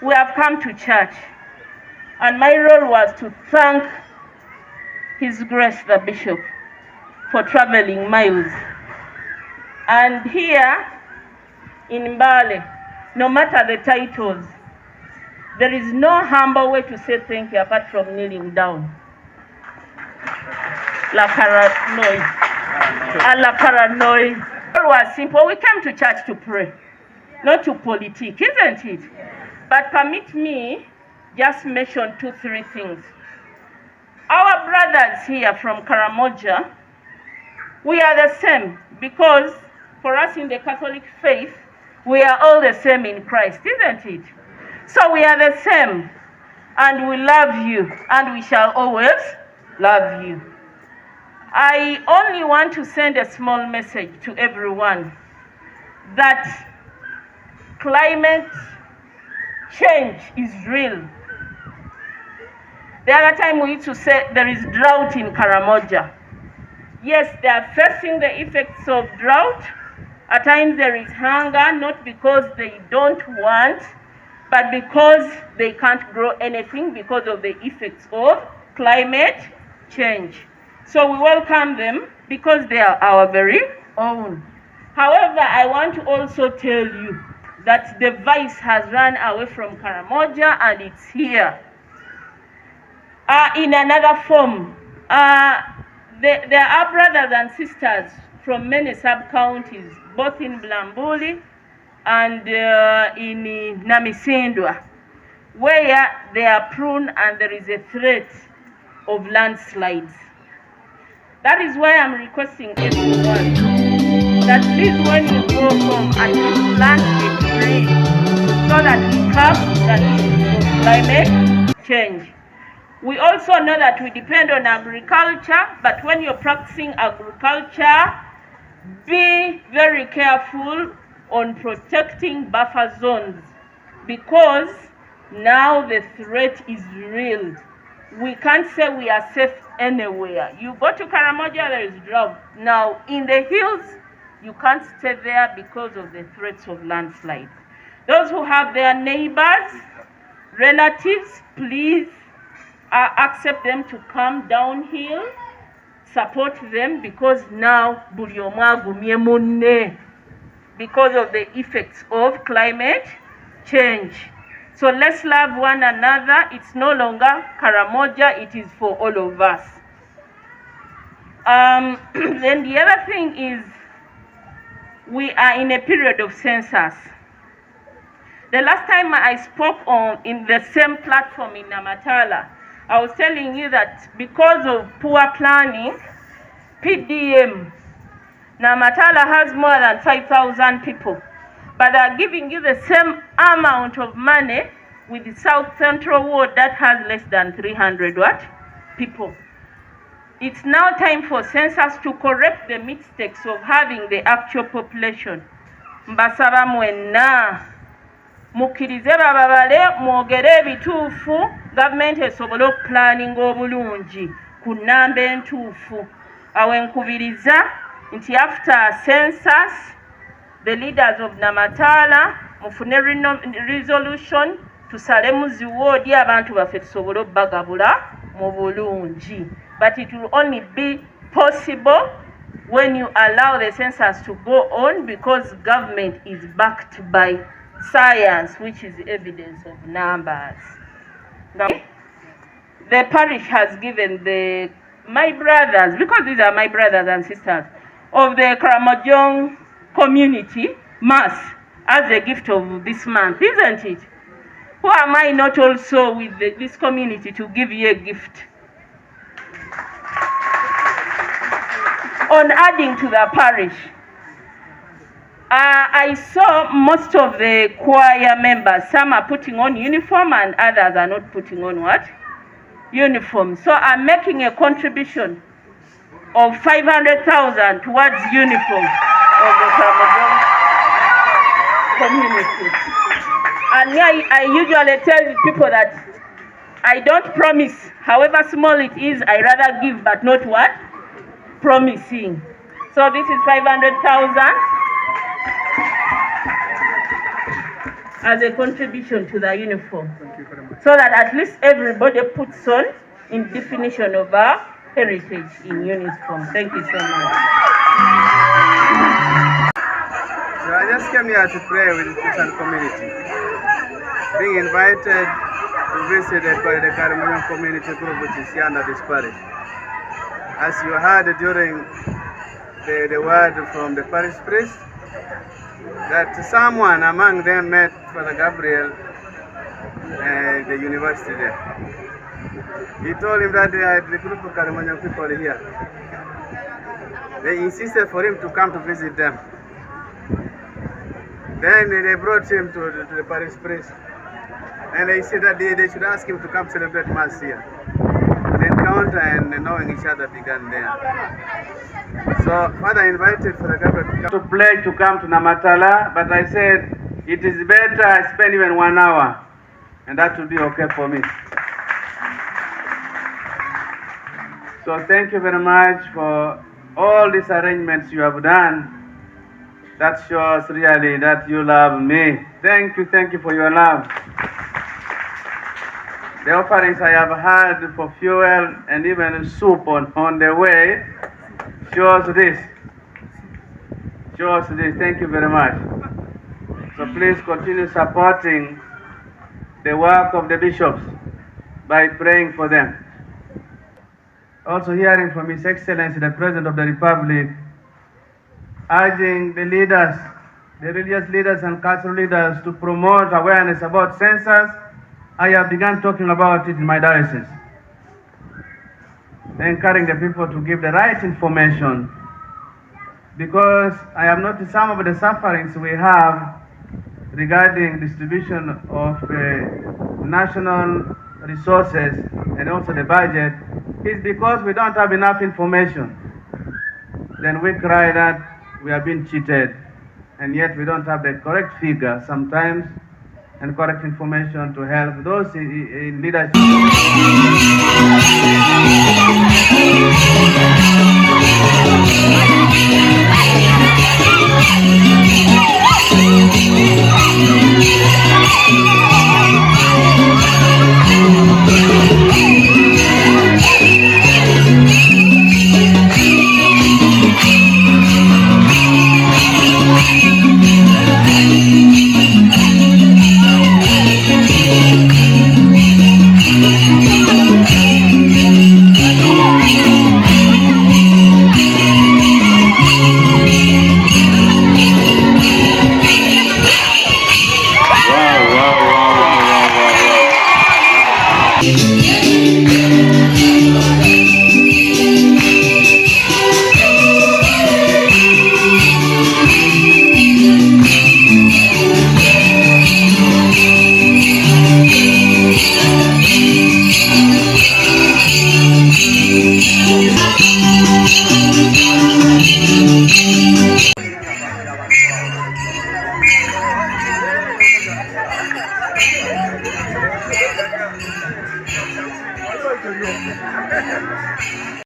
We have come to church, and my role was to thank His Grace the Bishop for traveling miles. And here in Mbale, no matter the titles, there is no humble way to say thank you apart from kneeling down. La paranoia. La paranoia. It was simple. We came to church to pray, not to politique, isn't it? But permit me just mention 2-3 things. Our brothers here from Karamoja, we are the same, because for us in the Catholic faith, we are all the same in Christ, isn't it? So we are the same, and we love you, and we shall always love you. I only want to send a small message to everyone that climate change is real. The other time we used to say there is drought in Karamoja. Yes, they are facing the effects of drought. At times there is hunger, not because they don't want, but because they can't grow anything because of the effects of climate change. So we welcome them because they are our very own. However, I want to also tell you that the vice has run away from Karamoja, and it's here in another form. There are brothers and sisters from many sub-counties, both in Blambuli and in Namisindwa, where they are prone and there is a threat of landslides. That is why I'm requesting everyone that please, when you go home, and you plant a tree so that we curb the issue of climate change. We also know that we depend on agriculture, but when you're practicing agriculture, be very careful on protecting buffer zones, because now the threat is real. We can't say we are safe anywhere. You go to Karamoja, there is drought. Now, in the hills, you can't stay there because of the threats of landslides. Those who have their neighbors, relatives, please accept them to come downhill, support them, because now because of the effects of climate change. So let's love one another. It's no longer Karamoja, it is for all of us. Then the other thing is, we are in a period of census. The last time I spoke in the same platform in Namatala, I was telling you that because of poor planning, PDM, Namatala has more than 5,000 people, but they are giving you the same amount of money with the South Central Ward that has less than 300 people. It's now time for census to correct the mistakes of having the actual population. Mbasaba mwenna mukirize bababale mwogere ebituufu, gavumenti esobole okupulaninga obulungi ku nnamba entuufu. Awe nkubiriza nti after census, the leaders of Namatala mufune resolution tusalemu ziwoodi abantu baffe tusobole obbagabula mu bulungi. But it will only be possible when you allow the census to go on, because government is backed by science, which is evidence of numbers. Now, the parish has given my brothers, because these are my brothers and sisters, of the Karamojong community mass as a gift of this month, isn't it? Who am I not also with this community to give you a gift? On adding to the parish, I saw most of the choir members, some are putting on uniform and others are not putting on what? Uniform. So I'm making a contribution of 500,000 towards uniform of the Karamojong community. And I usually tell people that I don't promise, however small it is, I rather give but not what? Promising. So this is 500,000 as a contribution to the uniform. Thank you very much. So that at least everybody puts on in definition of our heritage in uniform. Thank you so much. So I just came here to pray with the Christian community. Being invited to visit the Karimanyo community group, which is here under this parish. As you heard during the word from the parish priest, that someone among them met Father Gabriel at the university there. He told him that the group of Karimanyo people here. They insisted for him to come to visit them. Then they brought him to the parish priest. And they said that they should ask him to come celebrate Mass here. The encounter and knowing each other began there. So Father invited Father Gabriel to pledge to come to Namatala, but I said it is better I spend even 1 hour, and that will be okay for me. So thank you very much for all these arrangements you have done. That shows really that you love me. Thank you for your love. The offerings I have had for fuel and even soup on the way shows this. Thank you very much. So please continue supporting the work of the bishops by praying for them. Also hearing from His Excellency, the President of the Republic, urging the leaders, the religious leaders and cultural leaders to promote awareness about census. I have begun talking about it in my diocese, encouraging the people to give the right information, because I have noticed some of the sufferings we have regarding distribution of national resources and also the budget is because we don't have enough information. Then we cry that we are being cheated, and yet we don't have the correct figure sometimes and correct information to help those in leadership.